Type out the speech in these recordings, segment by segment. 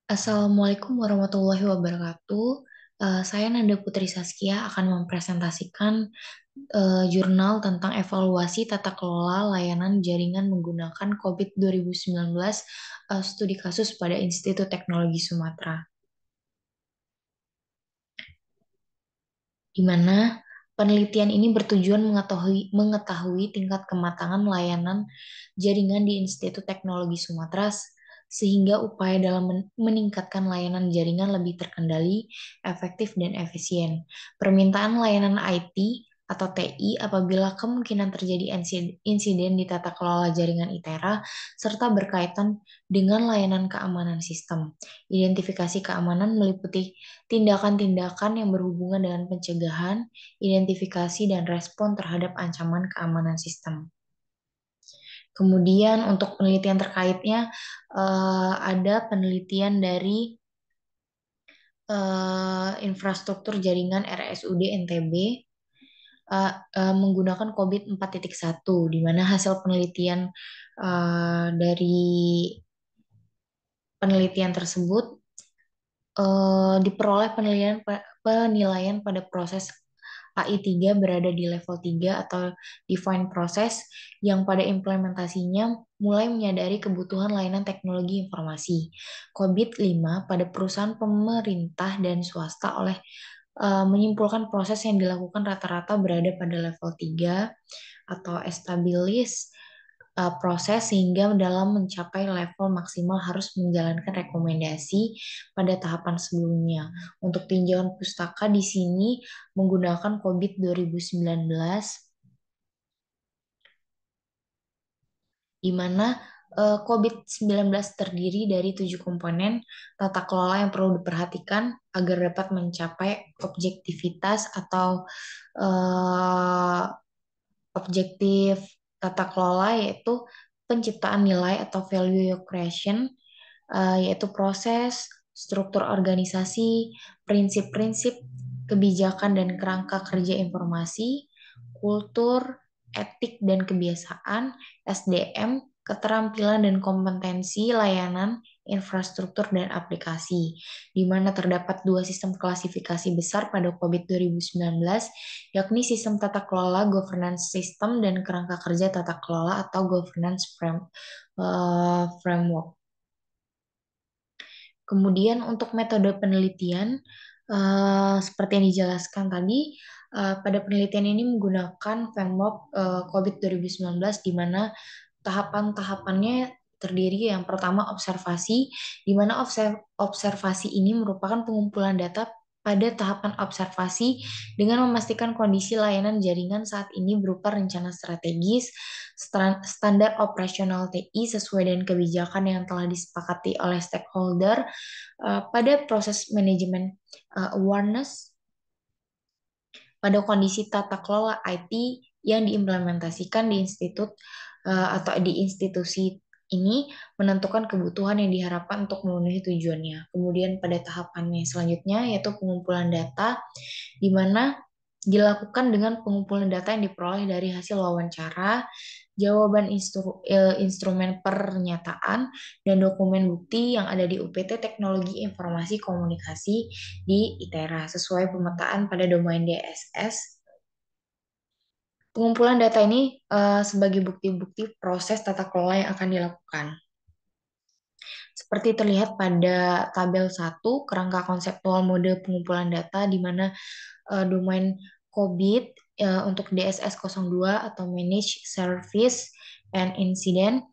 Assalamualaikum warahmatullahi wabarakatuh. Saya Nanda Putri Saskia akan mempresentasikan jurnal tentang evaluasi tata kelola layanan jaringan menggunakan COVID 2019, studi kasus pada Institut Teknologi Sumatera, di mana penelitian ini bertujuan mengetahui tingkat kematangan layanan jaringan di Institut Teknologi Sumatera sehingga upaya dalam meningkatkan layanan jaringan lebih terkendali, efektif, dan efisien. Permintaan layanan IT atau TI apabila kemungkinan terjadi insiden di tata kelola jaringan ITERA serta berkaitan dengan layanan keamanan sistem. Identifikasi keamanan meliputi tindakan-tindakan yang berhubungan dengan pencegahan, identifikasi, dan respon terhadap ancaman keamanan sistem. Kemudian untuk penelitian terkaitnya ada penelitian dari infrastruktur jaringan RSUD NTB menggunakan COVID 4.1, di mana hasil penelitian dari penelitian tersebut diperoleh penilaian pada proses AI3 berada di level 3 atau Defined Process yang pada implementasinya mulai menyadari kebutuhan layanan teknologi informasi. COVID-5 pada perusahaan pemerintah dan swasta menyimpulkan proses yang dilakukan rata-rata berada pada level 3 atau established proses sehingga dalam mencapai level maksimal harus menjalankan rekomendasi pada tahapan sebelumnya. Untuk tinjauan pustaka di sini menggunakan COVID 2019, di mana COVID-19 terdiri dari 7 komponen tata kelola yang perlu diperhatikan agar dapat mencapai objektivitas atau eh, objektif tata kelola, yaitu penciptaan nilai atau value creation, yaitu proses, struktur organisasi, prinsip-prinsip, kebijakan dan kerangka kerja informasi, kultur, etik dan kebiasaan, SDM, keterampilan dan kompetensi layanan, infrastruktur dan aplikasi, di mana terdapat dua sistem klasifikasi besar pada COVID 2019, yakni sistem tata kelola governance system dan kerangka kerja tata kelola atau governance framework. Kemudian untuk metode penelitian, seperti yang dijelaskan tadi, pada penelitian ini menggunakan framework COVID 2019, di mana tahapan-tahapannya terdiri yang pertama observasi, di mana observasi ini merupakan pengumpulan data pada tahapan observasi dengan memastikan kondisi layanan jaringan saat ini berupa rencana strategis, standar operasional TI sesuai dengan kebijakan yang telah disepakati oleh stakeholder pada proses manajemen awareness pada kondisi tata kelola IT yang diimplementasikan di institut atau di institusi ini menentukan kebutuhan yang diharapkan untuk memenuhi tujuannya. Kemudian pada tahapannya selanjutnya yaitu pengumpulan data, di mana dilakukan dengan pengumpulan data yang diperoleh dari hasil wawancara, jawaban instrumen pernyataan, dan dokumen bukti yang ada di UPT Teknologi Informasi Komunikasi di ITERA sesuai pemetaan pada domain DSS. Pengumpulan data ini sebagai bukti-bukti proses tata kelola yang akan dilakukan. Seperti terlihat pada tabel 1, kerangka konseptual mode pengumpulan data di mana domain COVID untuk DSS 02 atau Manage Service and Incident,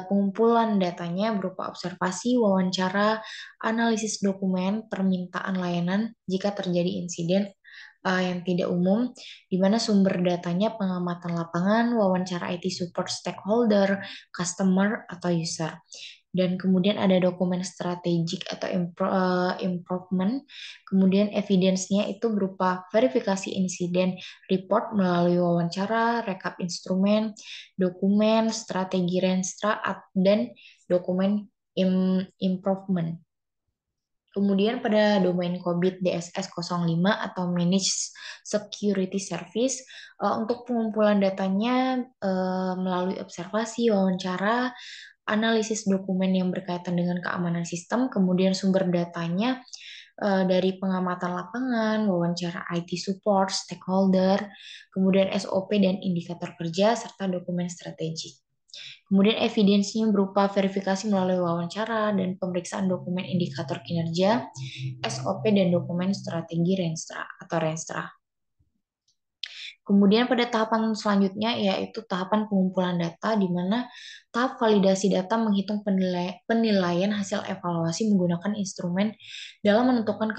pengumpulan datanya berupa observasi, wawancara, analisis dokumen, permintaan layanan jika terjadi insiden yang tidak umum, di mana sumber datanya pengamatan lapangan, wawancara IT support stakeholder, customer, atau user. Dan kemudian ada dokumen strategik atau improvement. Kemudian evidence-nya itu berupa verifikasi insiden report melalui wawancara, rekap instrumen, dokumen, strategi renstra, dan dokumen improvement. Kemudian pada domain COVID DSS 05 atau Managed Security Service, untuk pengumpulan datanya melalui observasi, wawancara, analisis dokumen yang berkaitan dengan keamanan sistem, kemudian sumber datanya dari pengamatan lapangan, wawancara IT support, stakeholder, kemudian SOP dan indikator kerja, serta dokumen strategik. Kemudian evidensinya berupa verifikasi melalui wawancara dan pemeriksaan dokumen indikator kinerja, SOP dan dokumen strategi Renstra atau Renstra. Kemudian pada tahapan selanjutnya yaitu tahapan pengumpulan data di mana tahap validasi data menghitung penilaian hasil evaluasi menggunakan instrumen dalam menentukan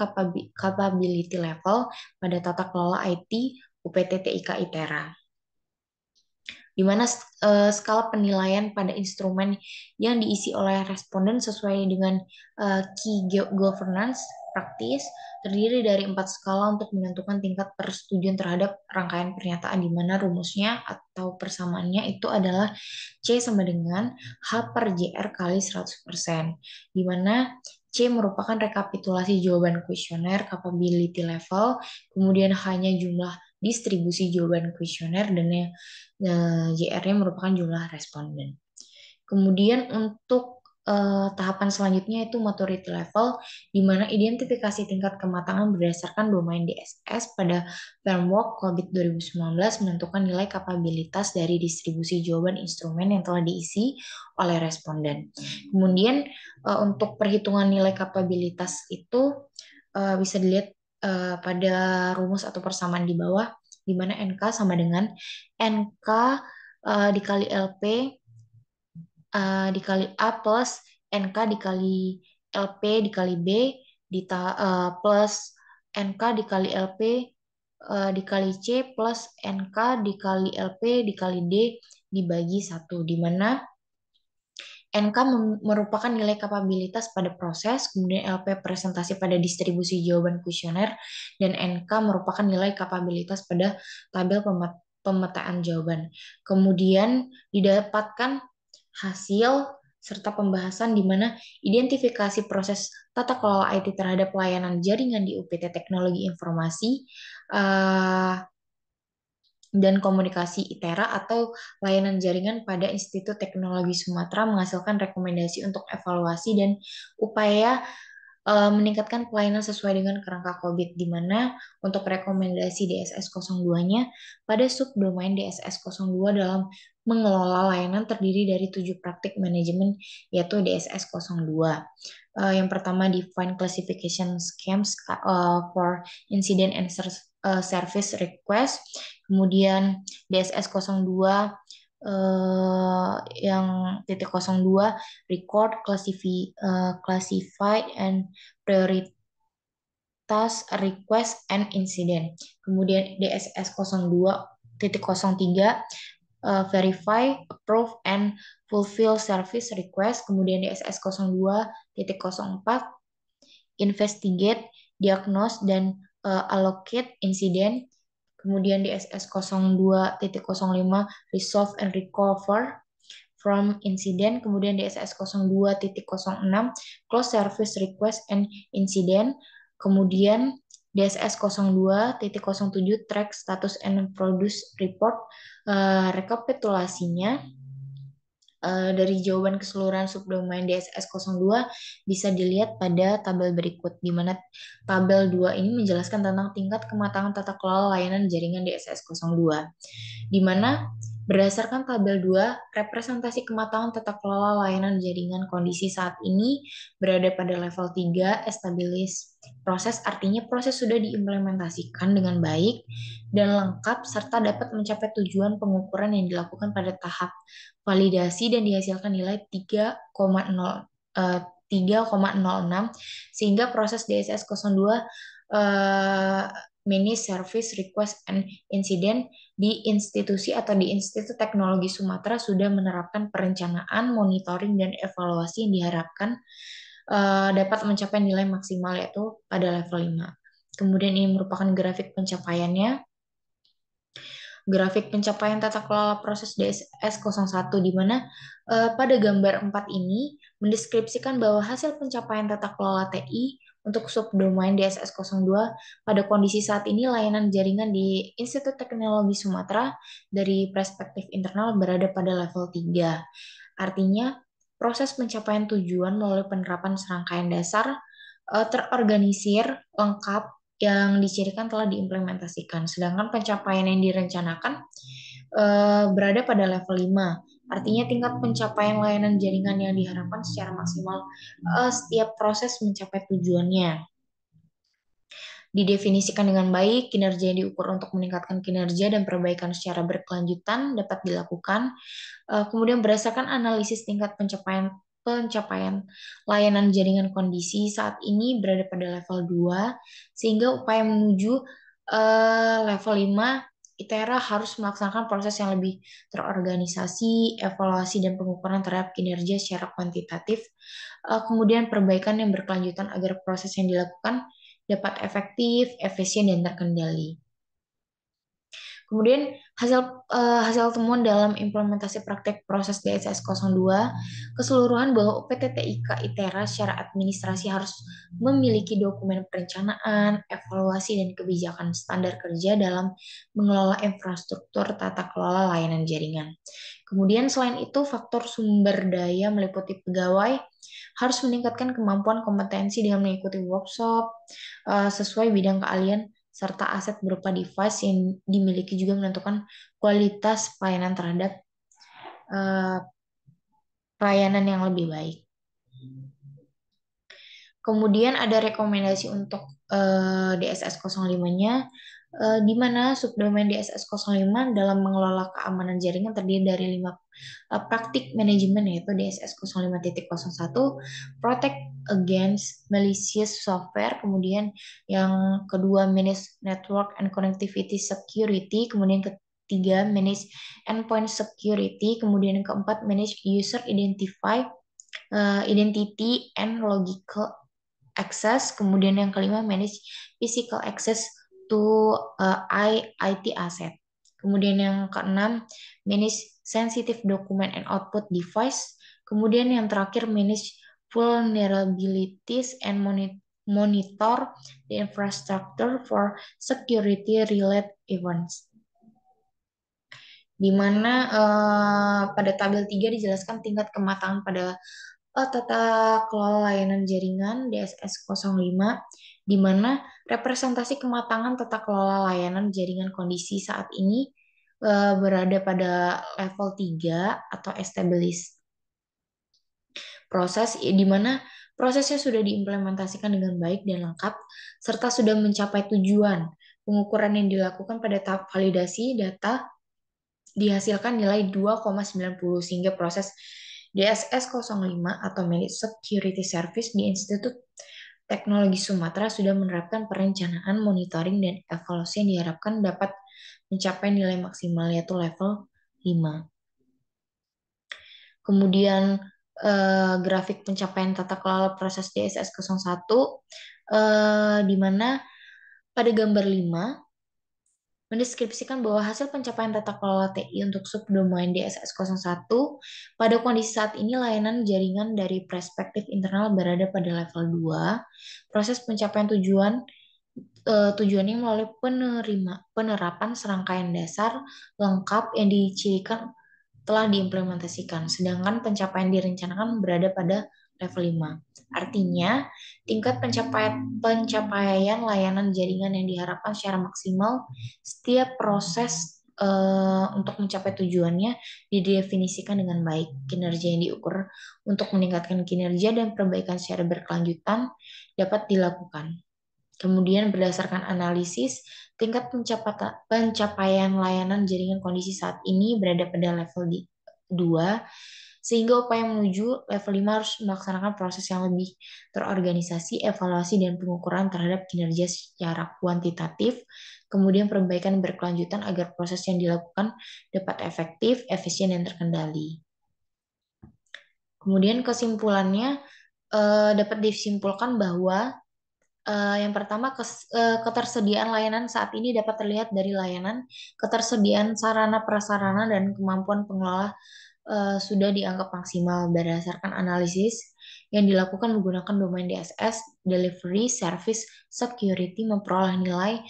capability level pada tata kelola IT UPT TIK ITERA, di mana skala penilaian pada instrumen yang diisi oleh responden sesuai dengan key governance practice terdiri dari 4 skala untuk menentukan tingkat persetujuan terhadap rangkaian pernyataan, di mana rumusnya atau persamaannya itu adalah C sama dengan H per JR kali 100%, di mana C merupakan rekapitulasi jawaban kuesioner capability level, kemudian hanya jumlah distribusi jawaban kuesioner, dan JR-nya merupakan jumlah responden. Kemudian untuk tahapan selanjutnya itu maturity level, di mana identifikasi tingkat kematangan berdasarkan domain DSS pada framework COVID 2019 menentukan nilai kapabilitas dari distribusi jawaban instrumen yang telah diisi oleh responden. Kemudian untuk perhitungan nilai kapabilitas itu bisa dilihat pada rumus atau persamaan di bawah, di mana NK sama dengan NK dikali LP dikali A plus NK dikali LP dikali B plus NK dikali LP dikali C plus NK dikali LP dikali D dibagi 1, di mana NK merupakan nilai kapabilitas pada proses, kemudian LP presentasi pada distribusi jawaban kuesioner, dan NK merupakan nilai kapabilitas pada tabel pemetaan jawaban. Kemudian didapatkan hasil serta pembahasan di mana identifikasi proses tata kelola IT terhadap layanan jaringan di UPT Teknologi Informasi dan Komunikasi ITERA atau layanan jaringan pada Institut Teknologi Sumatera menghasilkan rekomendasi untuk evaluasi dan upaya meningkatkan pelayanan sesuai dengan kerangka COVID, di mana untuk rekomendasi DSS 02-nya pada subdomain DSS 02 dalam mengelola layanan terdiri dari 7 praktik manajemen, yaitu DSS 02. Yang pertama, Define Classification Schemes for Incident and Service Request. Kemudian DSS 02 yang titik 02 record, classified and prioritas request and incident. Kemudian DSS 02.03 verify, approve and fulfill service request. Kemudian DSS 02.04 investigate, diagnose dan allocate incident. Kemudian DSS 02.05 resolve and recover from incident. Kemudian DSS 02.06 close service request and incident. Kemudian DSS 02.07 track status and produce report. Rekapitulasinya dari jawaban keseluruhan subdomain DSS 02 bisa dilihat pada tabel berikut, di mana tabel 2 ini menjelaskan tentang tingkat kematangan tata kelola layanan jaringan DSS 02, di mana berdasarkan tabel 2, representasi kematangan tata kelola layanan jaringan kondisi saat ini berada pada level 3, established proses, artinya proses sudah diimplementasikan dengan baik dan lengkap serta dapat mencapai tujuan pengukuran yang dilakukan pada tahap validasi dan dihasilkan nilai 3,06 sehingga proses DSS 02 mini service request and incident di institusi atau di Institut Teknologi Sumatera sudah menerapkan perencanaan, monitoring, dan evaluasi yang diharapkan dapat mencapai nilai maksimal yaitu pada level 5. Kemudian ini merupakan grafik pencapaiannya. Grafik pencapaian tata kelola proses DSS 01, di mana pada gambar 4 ini mendeskripsikan bahwa hasil pencapaian tata kelola TI untuk subdomain DSS 02 pada kondisi saat ini layanan jaringan di Institut Teknologi Sumatera dari perspektif internal berada pada level 3. Artinya proses pencapaian tujuan melalui penerapan serangkaian dasar terorganisir, lengkap, yang dicirikan telah diimplementasikan. Sedangkan pencapaian yang direncanakan berada pada level 5. Artinya tingkat pencapaian layanan jaringan yang diharapkan secara maksimal setiap proses mencapai tujuannya. Didefinisikan dengan baik, kinerja yang diukur untuk meningkatkan kinerja dan perbaikan secara berkelanjutan dapat dilakukan. Kemudian berdasarkan analisis tingkat pencapaian layanan jaringan kondisi saat ini berada pada level 2, sehingga upaya menuju level 5 ITERA harus melaksanakan proses yang lebih terorganisasi, evaluasi dan pengukuran terhadap kinerja secara kuantitatif, kemudian perbaikan yang berkelanjutan agar proses yang dilakukan dapat efektif, efisien, dan terkendali. Kemudian hasil temuan dalam implementasi praktek proses DSS 02 keseluruhan bahwa UPTTIK ITERA secara administrasi harus memiliki dokumen perencanaan, evaluasi dan kebijakan standar kerja dalam mengelola infrastruktur tata kelola layanan jaringan. Kemudian selain itu faktor sumber daya meliputi pegawai harus meningkatkan kemampuan kompetensi dengan mengikuti workshop sesuai bidang keahlian serta aset berupa device yang dimiliki juga menentukan kualitas pelayanan terhadap uh, pelayanan yang lebih baik. Kemudian ada rekomendasi untuk DSS 05-nya, di mana subdomain DSS 05 dalam mengelola keamanan jaringan terdiri dari 5 praktik manajemen, yaitu DSS 05.01, protect against malicious software, kemudian yang kedua manage network and connectivity security, kemudian ketiga manage endpoint security, kemudian yang keempat manage user identity and logical access, kemudian yang kelima manage physical access to IT asset. Kemudian yang keenam manage sensitive document and output device. Kemudian yang terakhir manage vulnerabilities and monitor the infrastructure for security related events. Di mana pada tabel 3 dijelaskan tingkat kematangan pada tata kelola layanan jaringan DSS 05, di mana representasi kematangan tata kelola layanan jaringan kondisi saat ini berada pada level 3 atau established proses, di mana prosesnya sudah diimplementasikan dengan baik dan lengkap, serta sudah mencapai tujuan. Pengukuran yang dilakukan pada tahap validasi data dihasilkan nilai 2,90, sehingga proses DSS 05 atau Managed Security Service di Institut Teknologi Sumatera sudah menerapkan perencanaan, monitoring, dan evaluasi yang diharapkan dapat mencapai nilai maksimal yaitu level 5. Kemudian grafik pencapaian tata kelola proses DSS 01 di mana pada gambar 5 mendeskripsikan bahwa hasil pencapaian tata kelola TI untuk subdomain DSS 01 pada kondisi saat ini layanan jaringan dari perspektif internal berada pada level 2. Proses pencapaian tujuannya melalui penerapan serangkaian dasar lengkap yang dicirikan telah diimplementasikan, sedangkan pencapaian direncanakan berada pada level 5. Artinya, tingkat pencapaian layanan jaringan yang diharapkan secara maksimal setiap proses untuk mencapai tujuannya didefinisikan dengan baik. Kinerja yang diukur untuk meningkatkan kinerja dan perbaikan secara berkelanjutan dapat dilakukan. Kemudian berdasarkan analisis, tingkat pencapaian layanan jaringan kondisi saat ini berada pada level 2, sehingga upaya menuju level 5 harus melaksanakan proses yang lebih terorganisasi, evaluasi, dan pengukuran terhadap kinerja secara kuantitatif, kemudian perbaikan berkelanjutan agar proses yang dilakukan dapat efektif, efisien, dan terkendali. Kemudian kesimpulannya dapat disimpulkan bahwa yang pertama, ketersediaan layanan saat ini dapat terlihat dari layanan, ketersediaan sarana prasarana dan kemampuan pengelola sudah dianggap maksimal berdasarkan analisis yang dilakukan menggunakan domain DSS, Delivery Service Security memperoleh nilai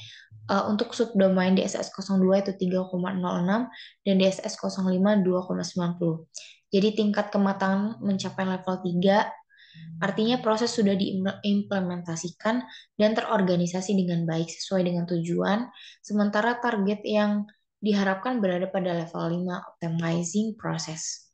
untuk subdomain DSS 02 itu 3,06 dan DSS 05 2,90. Jadi tingkat kematangan mencapai level 3, artinya proses sudah diimplementasikan dan terorganisasi dengan baik sesuai dengan tujuan, sementara target yang diharapkan berada pada level 5, optimizing process.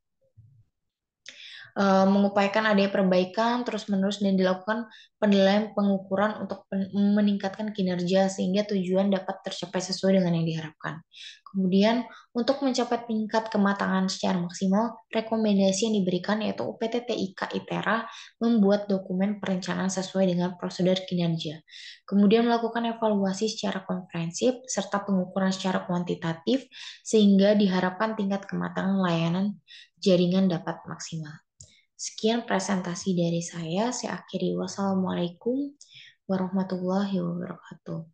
Mengupayakan adanya perbaikan terus-menerus dan dilakukan penilaian pengukuran untuk meningkatkan kinerja sehingga tujuan dapat tercapai sesuai dengan yang diharapkan. Kemudian, untuk mencapai tingkat kematangan secara maksimal, rekomendasi yang diberikan yaitu UPT-TIK ITERA membuat dokumen perencanaan sesuai dengan prosedur kinerja. Kemudian melakukan evaluasi secara komprehensif serta pengukuran secara kuantitatif sehingga diharapkan tingkat kematangan layanan jaringan dapat maksimal. Sekian presentasi dari saya. Saya akhiri. Wassalamualaikum warahmatullahi wabarakatuh.